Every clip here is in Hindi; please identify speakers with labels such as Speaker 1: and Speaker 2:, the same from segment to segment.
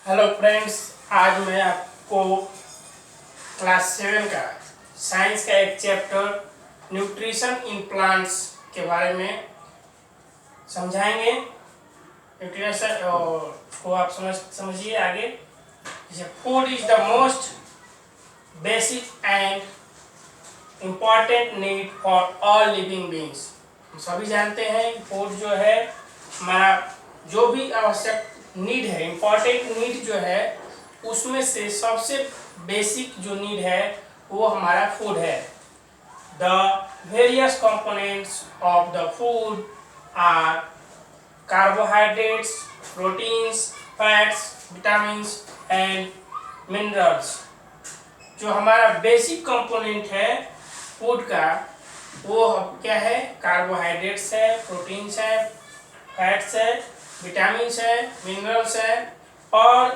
Speaker 1: हेलो फ्रेंड्स, आज मैं आपको क्लास 7 का साइंस का एक चैप्टर न्यूट्रिशन इन प्लांट्स के बारे में समझाएंगे। न्यूट्रिशन को आप समझिए आगे। जैसे food is the most basic and important need for all living beings. हम सभी जानते हैं कि फूड जो है हमारा जो भी आवश्यक नीड है, इम्पॉर्टेंट नीड जो है, उसमें से सबसे बेसिक जो नीड है वो हमारा फूड है। The various components of the food are carbohydrates, proteins, fats, vitamins and minerals. जो हमारा बेसिक कंपोनेंट है फूड का वो क्या है? कार्बोहाइड्रेट्स है, प्रोटीन्स है, फैट्स है, विटामिन्स है, मिनरल्स है और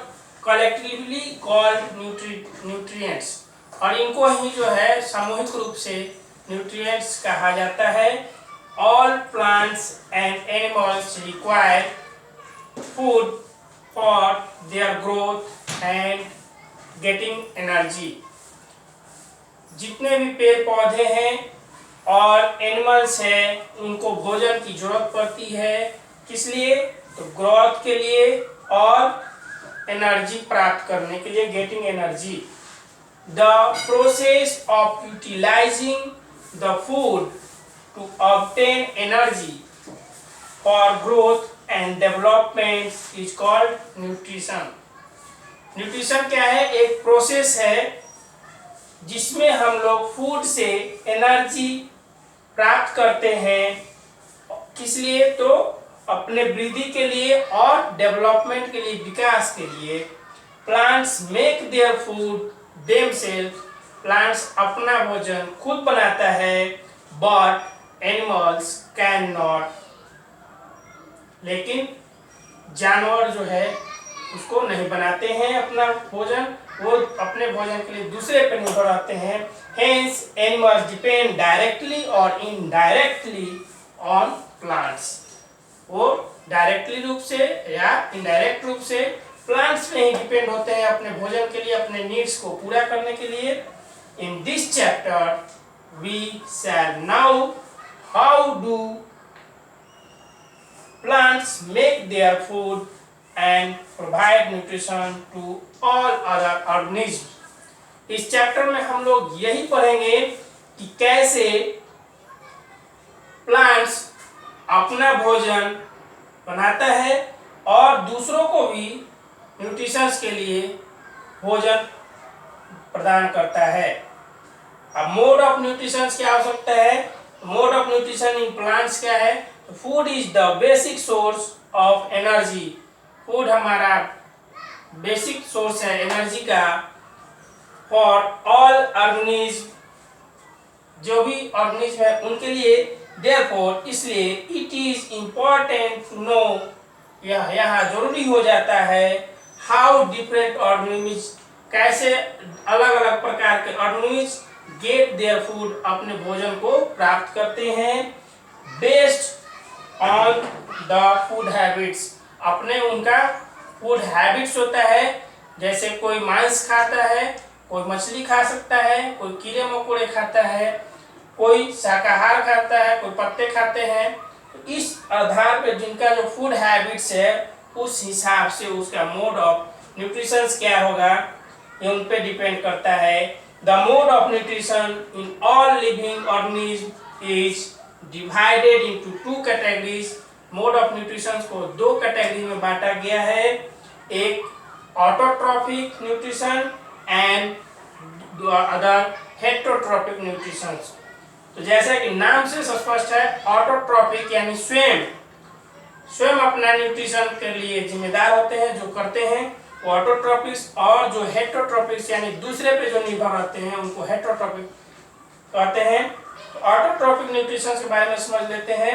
Speaker 1: कलेक्टिवली कॉल्ड न्यूट्रिएंट्स। और इनको ही जो है सामूहिक रूप से न्यूट्रिएंट्स कहा जाता है। All plants and animals require food for their growth and getting energy. जितने भी पेड़ पौधे हैं और एनिमल्स हैं उनको भोजन की जरूरत पड़ती है। किस लिए? तो ग्रोथ के लिए और एनर्जी प्राप्त करने के लिए, getting energy. The process of utilising the food to obtain energy for growth and development is called nutrition. Nutrition क्या है? एक प्रोसेस है जिसमें हम लोग फूड से एनर्जी प्राप्त करते हैं। किस लिए? तो अपने वृद्धि के लिए और डेवलपमेंट के लिए, विकास के लिए। Plants make their food themselves. Plants अपना भोजन खुद बनाता है, बट एनिमल्स कैन नॉट। लेकिन जानवर जो है उसको नहीं बनाते हैं अपना भोजन, वो अपने भोजन के लिए दूसरे पर निर्भर रहते हैं। Hence, animals depend directly or indirectly on plants. वो डायरेक्टली रूप से या इनडायरेक्ट रूप से प्लांट्स में ही डिपेंड होते हैं अपने भोजन के लिए, अपने नीड्स को पूरा करने के लिए। In this chapter, we shall know how do plants make their food and provide nutrition to all other organisms. इस चैप्टर में हम लोग यही पढ़ेंगे कि कैसे प्लांट्स अपना भोजन बनाता है और दूसरों को भी न्यूट्रिशन के लिए भोजन प्रदान करता है। अब मोड ऑफ न्यूट्रिशन की आवश्यकता है। Mode of nutrition in plants क्या है? Food is the basic source of energy. Food हमारा बेसिक सोर्स है एनर्जी का। फॉर ऑल ऑर्गेनिज्म, जो भी ऑर्गेनिज्म है उनके लिए। देयरफॉर, इसलिए it is important to know, यह यहाँ जरूरी हो जाता है, हाउ डिफरेंट ऑर्गेनिज्म, कैसे अलग अलग प्रकार के ऑर्गेनिज्म गेट देयर फूड, अपने भोजन को प्राप्त करते हैं। Based on the food habits, अपने उनका फूड हैबिट्स होता है। जैसे कोई मांस खाता है, कोई मछली खा सकता है, कोई कीड़े मकोड़े खाता है, कोई शाकाहार खाता है, कोई पत्ते खाते हैं। तो इस आधार पर जिनका जो फूड हैबिट्स है उस हिसाब से उसका मोड ऑफ न्यूट्रिशन क्या होगा ये उन पे डिपेंड करता है। The mode of nutrition in all living organism is divided into 2 categories. Mode of nutrition को 2 कैटेगरी में बांटा गया है। एक autotrophic nutrition and other heterotrophic nutrition. तो जैसा कि नाम से स्पष्ट है, ऑटोट्रॉफिक यानी स्वयं अपना न्यूट्रिशन के लिए जिम्मेदार होते हैं, जो करते हैं वो ऑटोट्रॉफिक्स। और जो हेटेरोट्रॉफिक्स यानी दूसरे पे जो निर्भर रहते हैं उनको हेटेरोट्रॉफिक कहते हैं। तो ऑटोट्रॉफिक न्यूट्रिशन के बारे में समझ लेते हैं।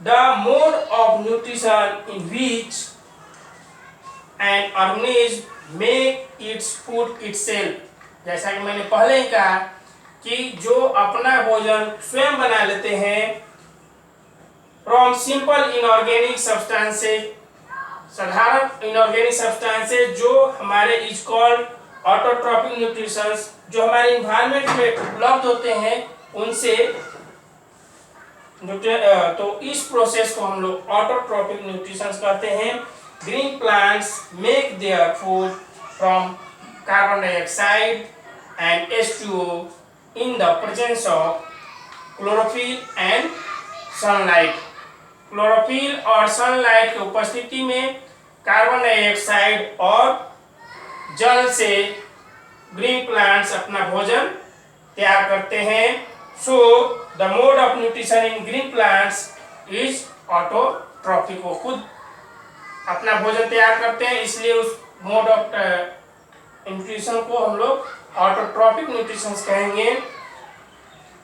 Speaker 1: The mode of nutrition in which an organism make its food itself. जैसा कि मैंने पहले ही कहा कि जो अपना भोजन स्वयं बना लेते हैं फ्रॉम सिंपल इनऑर्गेनिक सब्सटेंसेस, साधारण इनऑर्गेनिक सब्सटेंसेस जो हमारे इज कॉल्ड ऑटोट्रॉपिक न्यूट्रिशंस, जो हमारे इन्वायरमेंट में उपलब्ध होते हैं उनसे तो इस प्रोसेस को हम लोग ऑटोट्रॉपिक न्यूट्रिशंस कहते हैं। Green plants make their food from carbon dioxide and H2O in the presence of chlorophyll and sunlight. Chlorophyll और सनलाइट की उपस्थिति में कार्बन डाइऑक्साइड और जल से ग्रीन प्लांट्स अपना भोजन तैयार करते हैं। So the mode of nutrition in green plants is autotrophic. वो खुद अपना भोजन तैयार करते हैं, इसलिए उस मोड ऑफ न्यूट्रिशन को हम लोग ऑटोट्रॉपिक न्यूट्रिशन कहेंगे।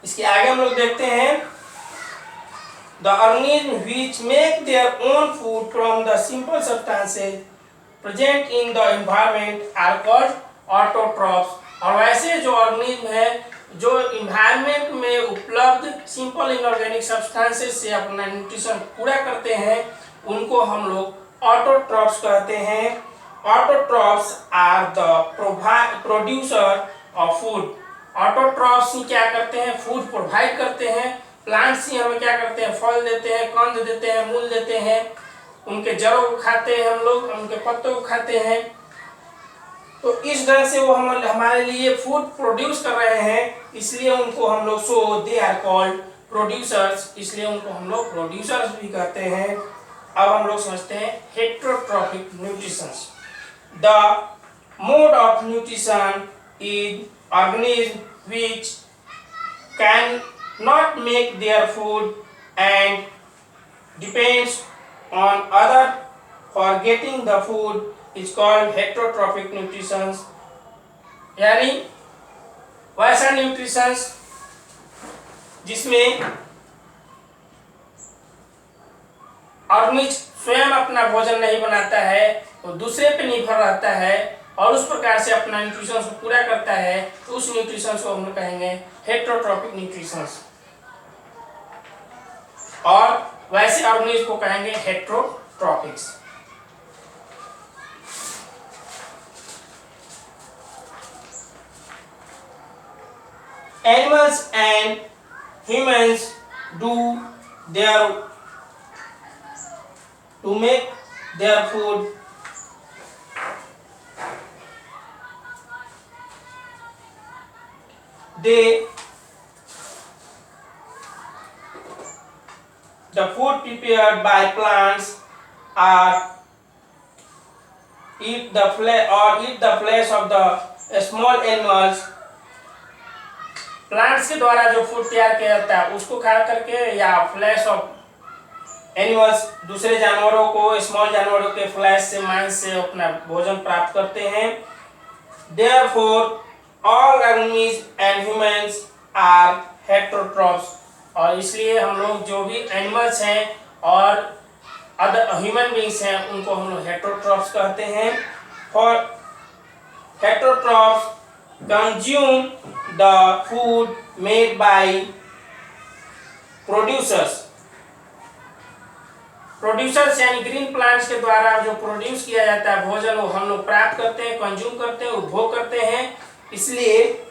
Speaker 1: इसके आगे हम लोग देखते हैं the organism which make their own food from the simple substances present in the environment are called autotrophs. और वैसे जो ऑर्गेनिज्म है जो इन्वायरमेंट में उपलब्ध सिंपल इनऑर्गेनिक सब्सटेंसेस से अपना न्यूट्रिशन पूरा करते हैं उनको हम लोग ऑटोट्रॉप्स कहते हैं। Autotrophs are the producer of food. Autotrophs ही क्या करते हैं? फूड प्रोवाइड करते हैं। प्लांट्स ही हमें क्या करते हैं? फल देते हैं, कंद देते हैं, मूल देते हैं, उनके जड़ों को खाते हैं हम लोग, उनके पत्तों को खाते हैं। तो इस तरह से वो हमारे लिए फूड प्रोड्यूस कर रहे हैं, इसलिए उनको हम लोग सो दे आर कॉल्ड प्रोड्यूसर्स, इसलिए उनको हम लोग प्रोड्यूसर्स भी कहते हैं। अब हम लोग समझते हैं heterotrophic nutrition. The mode of nutrition is organism which can not make their food and depends on other for getting the food is called heterotrophic nutrition। यानी वैसा न्यूट्रिशन जिसमें ऑर्गेनिज्म स्वयं अपना भोजन नहीं बनाता है, वो दूसरे पे निर्भर रहता है और उस प्रकार से अपना न्यूट्रिशन को पूरा करता है, तो उस न्यूट्रिशन को हम लोग कहेंगे हेटेरोट्रॉपिक न्यूट्रिशन। और वैसे ऑर्गेनिज्म को कहेंगे हेटेरोट्रॉपिक्स। Animals and humans do their to make their food the food prepared by plants are eat the flesh of the small animals। Plants के द्वारा जो फूड तैयार किया जाता है उसको खा करके या फ्लैश ऑफ एनिमल्स दूसरे जानवरों को, स्मॉल जानवरों के फ्लैश से, मांस से अपना भोजन प्राप्त करते हैं। Therefore all organisms and humans are heterotrophs। और इसलिए हम लोग जो भी एनिमल्स हैं और अदर ह्यूमन बींग्स हैं उनको हम लोग हेटेरोट्रॉप्स कहते हैं। For heterotrophs consume the food made by producers. Producers यानी ग्रीन प्लांट्स के द्वारा जो प्रोड्यूस किया जाता है भोजन, वो हम लोग प्राप्त करते हैं, कंज्यूम करते हैं, उपभोग करते हैं, इसलिए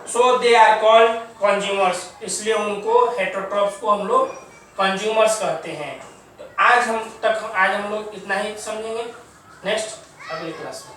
Speaker 1: सो दे आर कॉल्ड कंज्यूमर्स, इसलिए उनको हेटेरोट्रॉप्स को हम लोग कंज्यूमर्स कहते हैं। तो आज हम लोग इतना ही समझेंगे। नेक्स्ट अगली क्लास में।